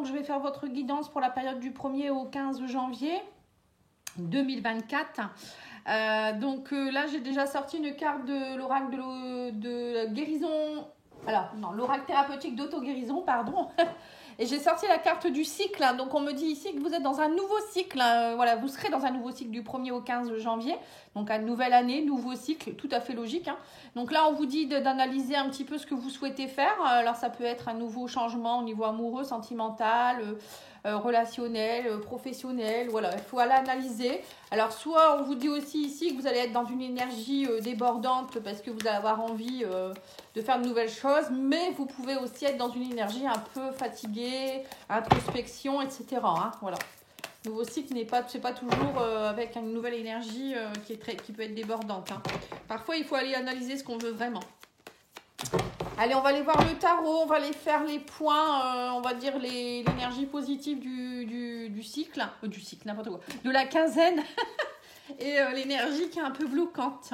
donc je vais faire votre guidance pour la période du 1er au 15 janvier 2024. Donc là, j'ai déjà sorti une carte de l'oracle de guérison. Alors, non, l'oracle thérapeutique d'auto-guérison, pardon. Et j'ai sorti la carte du cycle. Donc, on me dit ici que vous êtes dans un nouveau cycle. Voilà, vous serez dans un nouveau cycle du 1er au 15 janvier. Donc, à nouvelle année, nouveau cycle, tout à fait logique. Donc là, on vous dit d'analyser un petit peu ce que vous souhaitez faire. Alors, ça peut être un nouveau changement au niveau amoureux, sentimental, relationnel, professionnel. Voilà, il faut aller analyser. Alors, soit on vous dit aussi ici que vous allez être dans une énergie débordante parce que vous allez avoir envie de faire de nouvelles choses, mais vous pouvez aussi être dans une énergie un peu fatiguée, introspection, etc. Voilà. Nouveau cycle c'est pas toujours avec une nouvelle énergie qui peut être débordante. Parfois, il faut aller analyser ce qu'on veut vraiment. Allez, on va aller voir le tarot, on va aller faire les points, on va dire l'énergie positive du cycle, n'importe quoi, de la quinzaine et l'énergie qui est un peu bloquante.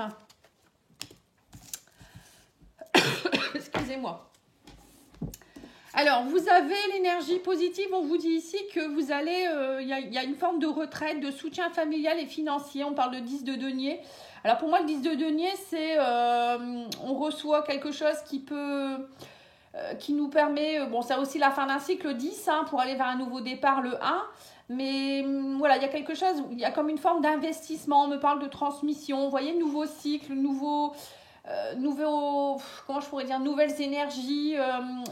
Excusez-moi. Alors, vous avez l'énergie positive, on vous dit ici que vous allez, il y a une forme de retraite, de soutien familial et financier, on parle de 10 de denier. Alors pour moi, le 10 de denier, c'est on reçoit quelque chose qui nous permet, bon, c'est aussi la fin d'un cycle 10, pour aller vers un nouveau départ, le 1. Mais voilà, il y a quelque chose, il y a comme une forme d'investissement, on me parle de transmission, vous voyez, nouveau cycle, comment je pourrais dire, nouvelles énergies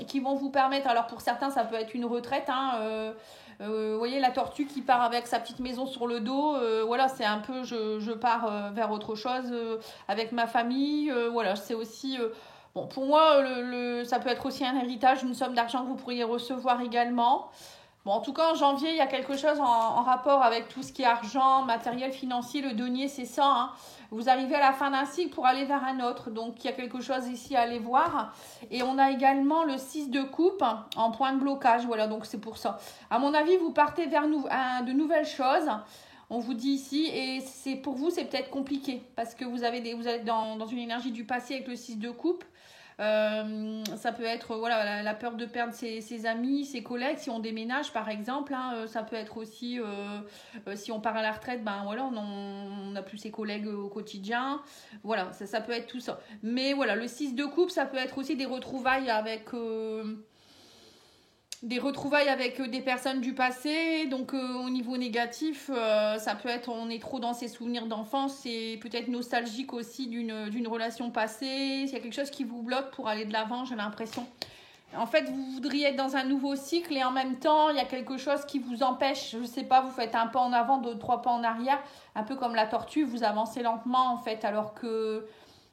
qui vont vous permettre, alors pour certains, ça peut être une retraite, vous voyez la tortue qui part avec sa petite maison sur le dos, voilà, c'est un peu je pars vers autre chose avec ma famille, voilà, c'est aussi bon, pour moi ça peut être aussi un héritage, une somme d'argent que vous pourriez recevoir également. Bon, en tout cas, en janvier, il y a quelque chose en rapport avec tout ce qui est argent, matériel, financier. Le denier, c'est ça. Vous arrivez à la fin d'un cycle pour aller vers un autre. Donc, il y a quelque chose ici à aller voir. Et on a également le 6 de coupe en point de blocage. Voilà, donc c'est pour ça. À mon avis, vous partez vers de nouvelles choses. On vous dit ici, et pour vous, c'est peut-être compliqué parce que vous êtes dans une énergie du passé avec le 6 de coupe. Ça peut être voilà, la peur de perdre ses amis, ses collègues, si on déménage par exemple, ça peut être aussi si on part à la retraite, ben voilà, on n'a plus ses collègues au quotidien, voilà, ça peut être tout ça. Mais voilà, le 6 de coupe, ça peut être aussi des retrouvailles avec des personnes du passé. Donc au niveau négatif, ça peut être on est trop dans ses souvenirs d'enfance et peut-être nostalgique aussi d'une relation passée. Il y a quelque chose qui vous bloque pour aller de l'avant, j'ai l'impression. En fait, vous voudriez être dans un nouveau cycle et en même temps, il y a quelque chose qui vous empêche. Je ne sais pas, vous faites un pas en avant, 2-3 pas en arrière, un peu comme la tortue, vous avancez lentement en fait, alors que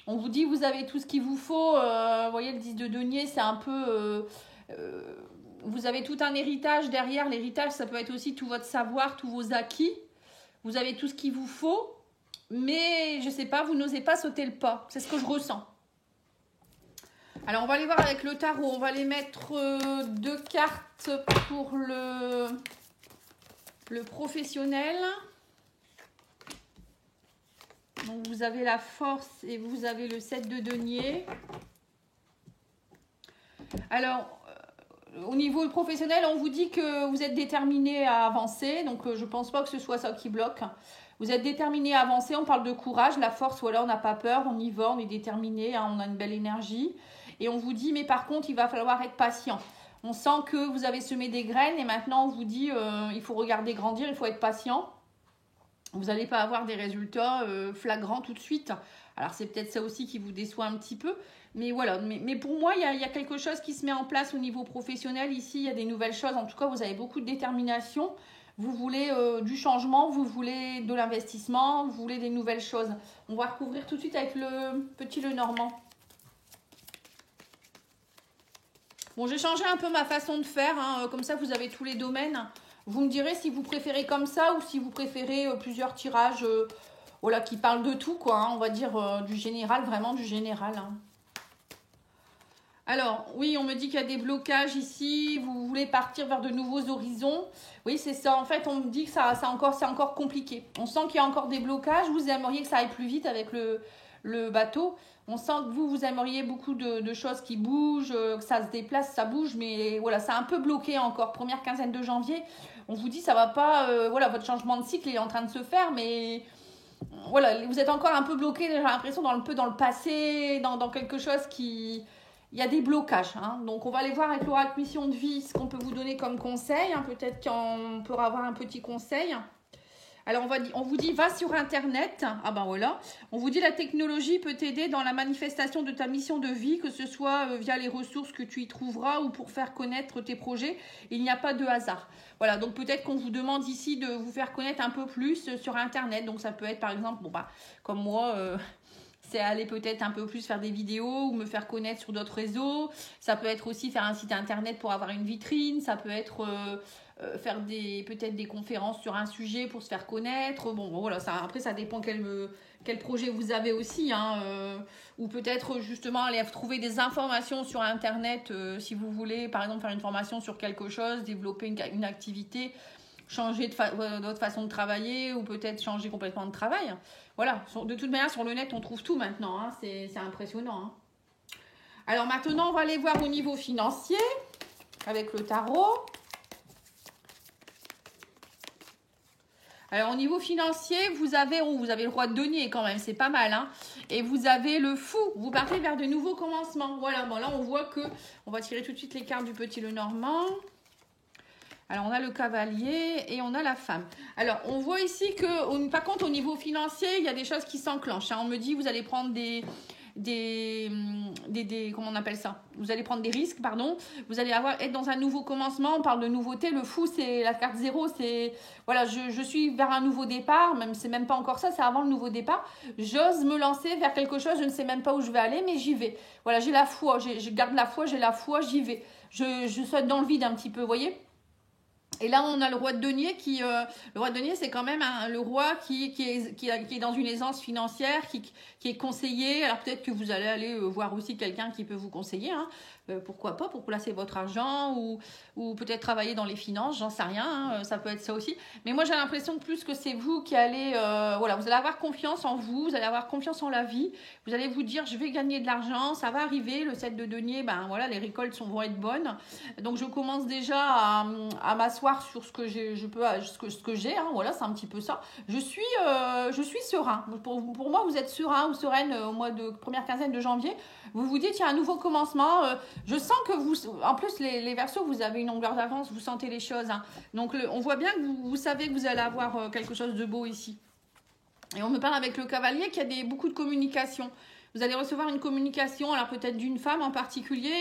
on vous dit vous avez tout ce qu'il vous faut. Vous voyez, le 10 de denier, c'est un peu... vous avez tout un héritage derrière. L'héritage, ça peut être aussi tout votre savoir, tous vos acquis. Vous avez tout ce qu'il vous faut, mais je ne sais pas, vous n'osez pas sauter le pas. C'est ce que je ressens. Alors, on va aller voir avec le tarot. On va aller mettre 2 cartes pour le professionnel. Donc, vous avez la force et vous avez le 7 de denier. Alors... au niveau professionnel, on vous dit que vous êtes déterminé à avancer. Donc, je ne pense pas que ce soit ça qui bloque. Vous êtes déterminé à avancer. On parle de courage, la force. Voilà, on n'a pas peur, on y va, on est déterminé, on a une belle énergie. Et on vous dit, mais par contre, il va falloir être patient. On sent que vous avez semé des graines et maintenant, on vous dit, il faut regarder grandir, il faut être patient. Vous n'allez pas avoir des résultats flagrants tout de suite. Alors, c'est peut-être ça aussi qui vous déçoit un petit peu. Mais voilà, mais pour moi, il y a quelque chose qui se met en place au niveau professionnel. Ici, il y a des nouvelles choses. En tout cas, vous avez beaucoup de détermination. Vous voulez du changement, vous voulez de l'investissement, vous voulez des nouvelles choses. On va recouvrir tout de suite avec le petit Lenormand. Bon, j'ai changé un peu ma façon de faire. Comme ça, vous avez tous les domaines. Vous me direz si vous préférez comme ça ou si vous préférez plusieurs tirages voilà, qui parlent de tout, quoi. On va dire du général, vraiment du général. Alors, oui, on me dit qu'il y a des blocages ici. Vous voulez partir vers de nouveaux horizons. Oui, c'est ça. En fait, on me dit que c'est encore compliqué. On sent qu'il y a encore des blocages. Vous aimeriez que ça aille plus vite avec le le bateau. On sent que vous aimeriez beaucoup de choses qui bougent, que ça se déplace, ça bouge, mais voilà, c'est un peu bloqué encore. Première quinzaine de janvier, on vous dit ça va pas, voilà, votre changement de cycle est en train de se faire, mais voilà, vous êtes encore un peu bloqué, j'ai l'impression, dans le passé, dans quelque chose qui... Il y a des blocages, hein. Donc on va aller voir avec l'oracle mission de vie ce qu'on peut vous donner comme conseil, hein. Peut-être qu'on pourra avoir un petit conseil. Alors, on vous dit, va sur Internet. Ah ben voilà. On vous dit, la technologie peut t'aider dans la manifestation de ta mission de vie, que ce soit via les ressources que tu y trouveras ou pour faire connaître tes projets. Il n'y a pas de hasard. Voilà, donc peut-être qu'on vous demande ici de vous faire connaître un peu plus sur Internet. Donc, ça peut être, par exemple, bon, bah, comme moi... c'est aller peut-être un peu plus faire des vidéos ou me faire connaître sur d'autres réseaux. Ça peut être aussi faire un site internet pour avoir une vitrine. Ça peut être faire peut-être des conférences sur un sujet pour se faire connaître. Bon, voilà, après, ça dépend quel projet vous avez aussi. Hein, ou peut-être justement aller trouver des informations sur Internet si vous voulez, par exemple, faire une formation sur quelque chose, développer une activité, changer votre façon de travailler ou peut-être changer complètement de travail. Voilà, de toute manière, sur le net, on trouve tout maintenant. Hein, c'est impressionnant. Hein. Alors maintenant, on va aller voir au niveau financier avec le tarot. Alors au niveau financier, vous avez le roi de denier quand même, c'est pas mal. Hein. Et vous avez le fou, vous partez vers de nouveaux commencements. Voilà, bon là on voit que, on va tirer tout de suite les cartes du petit Lenormand. Alors, on a le cavalier et on a la femme. Alors, on voit ici que, par contre, au niveau financier, il y a des choses qui s'enclenchent. Hein. On me dit, vous allez prendre comment on appelle ça? Vous allez prendre des risques, pardon. Vous allez être dans un nouveau commencement. On parle de nouveauté. Le fou, c'est la carte 0. C'est, voilà, je suis vers un nouveau départ. Même, c'est même pas encore ça, c'est avant le nouveau départ. J'ose me lancer vers quelque chose. Je ne sais même pas où je vais aller, mais j'y vais. Voilà, j'ai la foi. Je garde la foi, j'ai la foi, j'y vais. Je saute dans le vide un petit peu, vous voyez? Et là, on a le roi de denier le roi de denier, c'est quand même le roi qui est dans une aisance financière, qui est conseillé. Alors peut-être que vous allez aller voir aussi quelqu'un qui peut vous conseiller. Hein. Pourquoi pas, pour placer votre argent ou peut-être travailler dans les finances, j'en sais rien. Hein, ça peut être ça aussi. Mais moi, j'ai l'impression plus que c'est vous qui allez, voilà, vous allez avoir confiance en vous, vous allez avoir confiance en la vie. Vous allez vous dire, je vais gagner de l'argent, ça va arriver. Le 7 de denier, ben voilà, les récoltes vont être bonnes. Donc, je commence déjà à m'asseoir sur ce que j'ai, ce que j'ai. Hein, voilà, c'est un petit peu ça. Je suis serein. Pour moi, vous êtes serein ou sereine au mois de première quinzaine de janvier. Vous vous dites, il y a un nouveau commencement. Je sens que vous, en plus, les Verseaux, vous avez une longueur d'avance, vous sentez les choses. Hein. Donc, on voit bien que vous savez que vous allez avoir quelque chose de beau ici. Et on me parle avec le cavalier qu'il y a beaucoup de communication. Vous allez recevoir une communication, alors peut-être d'une femme en particulier,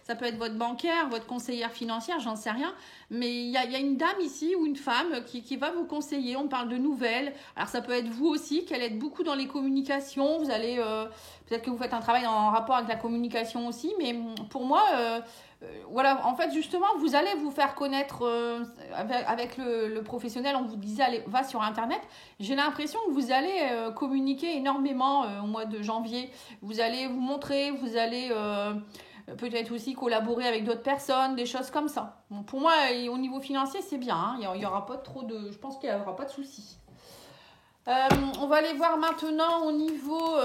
ça peut être votre banquière, votre conseillère financière, j'en sais rien. Mais il y a une dame ici ou une femme qui va vous conseiller, on parle de nouvelles. Alors ça peut être vous aussi, qu'elle aide beaucoup dans les communications. Vous allez, peut-être que vous faites un travail en rapport avec la communication aussi, mais pour moi... voilà, en fait, justement, vous allez vous faire connaître avec le professionnel. On vous disait, allez, va sur Internet. J'ai l'impression que vous allez communiquer énormément au mois de janvier. Vous allez vous montrer, vous allez peut-être aussi collaborer avec d'autres personnes, des choses comme ça. Bon, pour moi, au niveau financier, c'est bien. Hein. Il y aura pas trop de... Je pense qu'il n'y aura pas de soucis. On va aller voir maintenant au niveau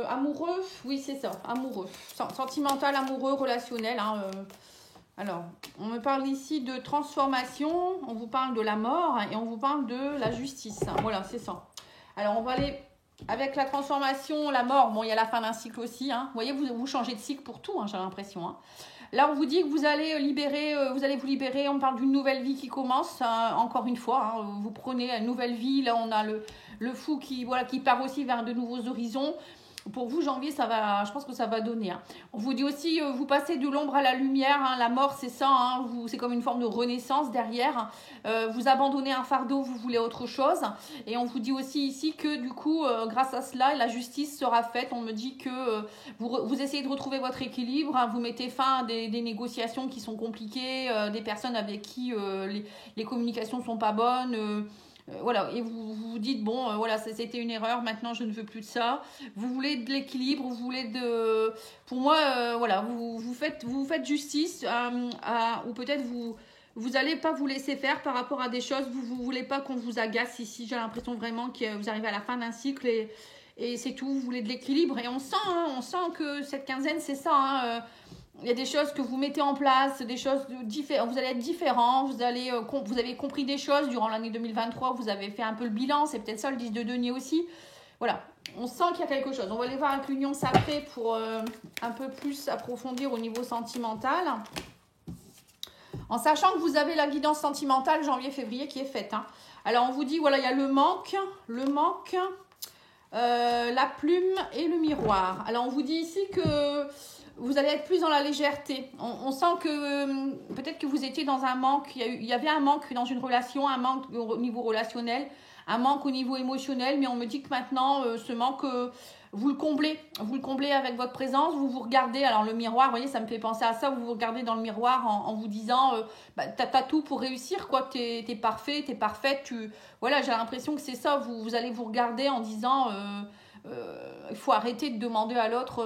amoureux. Oui, c'est ça, amoureux. Sentimental, amoureux, relationnel. Hein, alors, on me parle ici de transformation, on vous parle de la mort et on vous parle de la justice. Voilà, c'est ça. Alors, on va aller avec la transformation, la mort. Bon, il y a la fin d'un cycle aussi. Hein. Vous voyez, vous changez de cycle pour tout, hein, j'ai l'impression. Hein. Là, on vous dit que vous allez vous libérer. On parle d'une nouvelle vie qui commence, encore une fois. Hein, vous prenez une nouvelle vie. Là, on a le fou qui part aussi vers de nouveaux horizons. Pour vous, janvier, je pense que ça va donner. Hein. On vous dit aussi, vous passez de l'ombre à la lumière. Hein, la mort, c'est ça. Hein, c'est comme une forme de renaissance derrière. Vous abandonnez un fardeau, vous voulez autre chose. Et on vous dit aussi ici que du coup, grâce à cela, la justice sera faite. On me dit que vous essayez de retrouver votre équilibre. Hein, vous mettez fin à des négociations qui sont compliquées, des personnes avec qui les communications ne sont pas bonnes. Voilà, et vous vous dites, bon, voilà, c'était une erreur, maintenant je ne veux plus de ça. Vous voulez de l'équilibre, vous voulez de... Pour moi, voilà, vous faites justice, ou peut-être vous n'allez pas vous laisser faire par rapport à des choses, vous ne voulez pas qu'on vous agace ici. J'ai l'impression vraiment que vous arrivez à la fin d'un cycle et c'est tout. Vous voulez de l'équilibre et on sent que cette quinzaine, c'est ça. Hein, il y a des choses que vous mettez en place, des choses différentes. Vous allez être différent, vous avez compris des choses durant l'année 2023, vous avez fait un peu le bilan, c'est peut-être ça le 10 de denier aussi. Voilà, on sent qu'il y a quelque chose. On va aller voir avec l'union sacrée pour un peu plus approfondir au niveau sentimental. En sachant que vous avez la guidance sentimentale janvier-février qui est faite. Hein. Alors on vous dit, voilà, il y a le manque, la plume et le miroir. Alors on vous dit ici que vous allez être plus dans la légèreté. On sent que peut-être que vous étiez dans un manque. Il y avait un manque dans une relation, un manque au niveau relationnel, un manque au niveau émotionnel. Mais on me dit que maintenant, ce manque, vous le comblez. Vous le comblez avec votre présence. Vous vous regardez. Alors le miroir, vous voyez, ça me fait penser à ça. Vous vous regardez dans le miroir en vous disant, t'as tout pour réussir, quoi. T'es parfait, t'es parfaite. Voilà, j'ai l'impression que c'est ça. Vous allez vous regarder en disant... il faut arrêter de demander à l'autre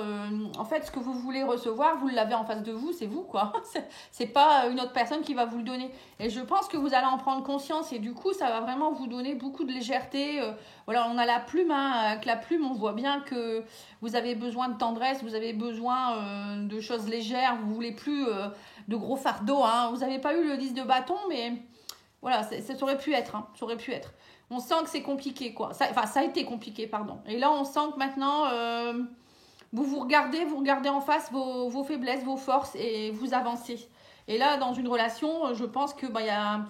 en fait ce que vous voulez recevoir, vous l'avez en face de vous, c'est vous quoi, c'est pas une autre personne qui va vous le donner, et je pense que vous allez en prendre conscience et du coup ça va vraiment vous donner beaucoup de légèreté. Voilà, on a la plume, hein, avec la plume on voit bien que vous avez besoin de tendresse, vous avez besoin de choses légères, vous voulez plus de gros fardeaux, hein. Vous n'avez pas eu le 10 de bâton, mais voilà, ça aurait pu être, hein, ça aurait pu être. On sent que c'est compliqué, quoi. Ça a été compliqué, pardon. Et là, on sent que maintenant, vous regardez en face vos faiblesses, vos forces et vous avancez. Et là, dans une relation, je pense que y a...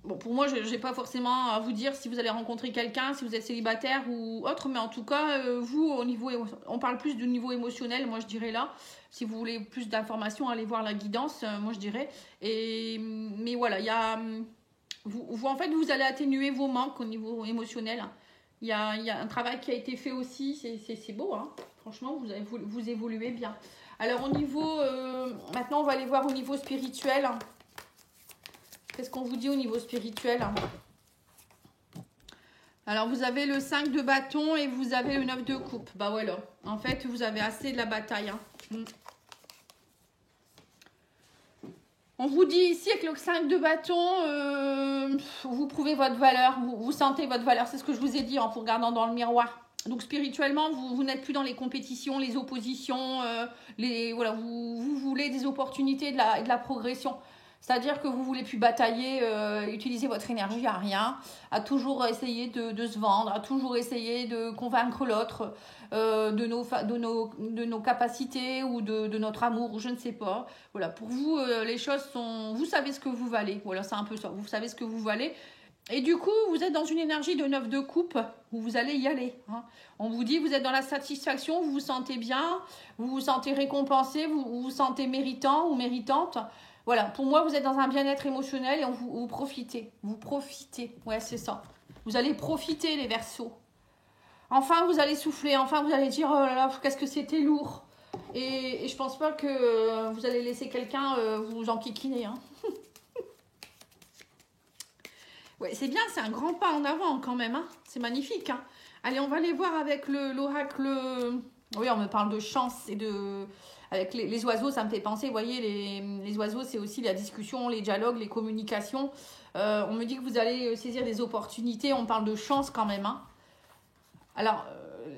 Bon, pour moi, je n'ai pas forcément à vous dire si vous allez rencontrer quelqu'un, si vous êtes célibataire ou autre, mais en tout cas, vous, au niveau, on parle plus du niveau émotionnel, moi je dirais là. Si vous voulez plus d'informations, allez voir la guidance, moi je dirais. Mais voilà, il y a... en fait, vous allez atténuer vos manques au niveau émotionnel. Il y a un travail qui a été fait aussi. C'est beau, hein. Franchement, vous évoluez bien. Alors, au niveau... maintenant, on va aller voir au niveau spirituel. Qu'est-ce qu'on vous dit au niveau spirituel? Alors, vous avez le 5 de bâton et vous avez le 9 de coupe. Bah voilà. En fait, vous avez assez de la bataille. Hein. On vous dit ici avec le 5 de bâton, vous prouvez votre valeur, vous sentez votre valeur. C'est ce que je vous ai dit en vous regardant dans le miroir. Donc spirituellement, vous n'êtes plus dans les compétitions, les oppositions, voilà, vous voulez des opportunités et de la progression. C'est-à-dire que vous ne voulez plus batailler, utiliser votre énergie à rien, à toujours essayer de se vendre, à toujours essayer de convaincre l'autre de nos capacités ou de notre amour, ou je ne sais pas. Voilà, pour vous, les choses sont... Vous savez ce que vous valez. Voilà, c'est un peu ça. Vous savez ce que vous valez. Et du coup, vous êtes dans une énergie de 9 de coupe où vous allez y aller. Hein. On vous dit, vous êtes dans la satisfaction, vous vous sentez bien, vous vous sentez récompensé, vous vous sentez méritant ou méritante. Voilà, pour moi, vous êtes dans un bien-être émotionnel et vous profitez. Vous profitez, ouais, c'est ça. Vous allez profiter, les Verseaux. Enfin, vous allez souffler. Enfin, vous allez dire, oh là là, qu'est-ce que c'était lourd. Et je pense pas que vous allez laisser quelqu'un vous enquiquiner. Hein. Ouais, c'est bien, c'est un grand pas en avant quand même. Hein. C'est magnifique. Hein. Allez, on va aller voir avec l'oracle. Oui, on me parle de chance et de... Avec les oiseaux, ça me fait penser, vous voyez, les oiseaux, c'est aussi la discussion, les dialogues, les communications. On me dit que vous allez saisir des opportunités, on parle de chance quand même. Hein. Alors,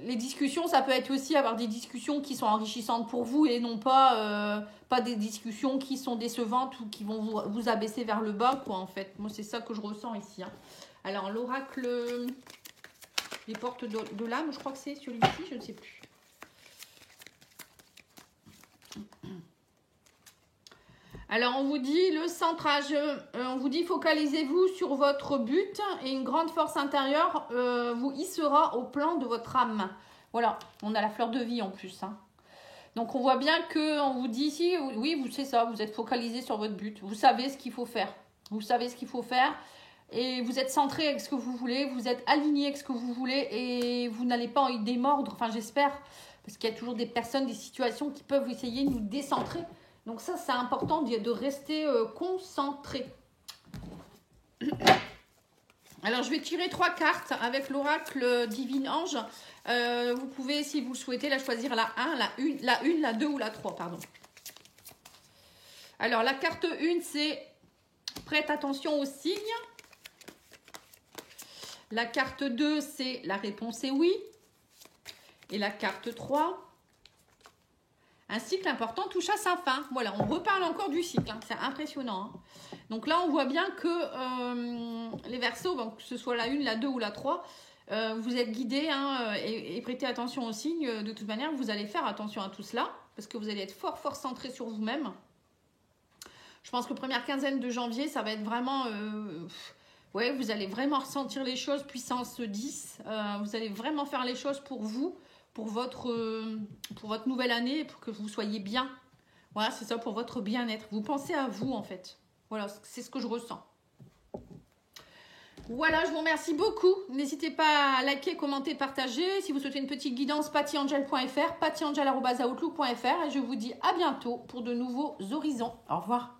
les discussions, ça peut être aussi avoir des discussions qui sont enrichissantes pour vous et non pas des discussions qui sont décevantes ou qui vont vous abaisser vers le bas, quoi, en fait. Moi, c'est ça que je ressens ici. Hein. Alors, l'oracle, les portes de l'âme, je crois que c'est celui-ci, je ne sais plus. Alors, on vous dit le centrage, on vous dit focalisez-vous sur votre but et une grande force intérieure vous hissera au plan de votre âme. Voilà, on a la fleur de vie en plus. Hein. Donc, on voit bien qu'on vous dit ici, oui, c'est ça, vous êtes focalisé sur votre but. Vous savez ce qu'il faut faire. Vous savez ce qu'il faut faire et vous êtes centré avec ce que vous voulez, vous êtes aligné avec ce que vous voulez et vous n'allez pas y démordre, enfin j'espère, parce qu'il y a toujours des personnes, des situations qui peuvent essayer de nous décentrer. Donc ça, c'est important de rester concentré. Alors, je vais tirer 3 cartes avec l'oracle Divine Ange. Vous pouvez, si vous le souhaitez, la choisir la 1, la 1, la 2 ou la 3, pardon. Alors, la carte 1, c'est prête attention aux signes. La carte 2, c'est la réponse est oui. Et la carte 3, un cycle important touche à sa fin. Voilà, on reparle encore du cycle, hein. C'est impressionnant. Hein. Donc là, on voit bien que les Verseaux, bon, que ce soit la 1, la 2 ou la 3, vous êtes guidés hein, et prêtez attention aux signes. De toute manière, vous allez faire attention à tout cela parce que vous allez être fort, fort centré sur vous-même. Je pense que première quinzaine de janvier, ça va être vraiment... ouais, vous allez vraiment ressentir les choses puissance 10. Vous allez vraiment faire les choses pour vous. Pour votre nouvelle année, pour que vous soyez bien. Voilà, c'est ça, pour votre bien-être. Vous pensez à vous, en fait. Voilà, c'est ce que je ressens. Voilà, je vous remercie beaucoup. N'hésitez pas à liker, commenter, partager. Si vous souhaitez une petite guidance, pattyangel.fr, pattyangel@outlook.fr. Et je vous dis à bientôt pour de nouveaux horizons. Au revoir.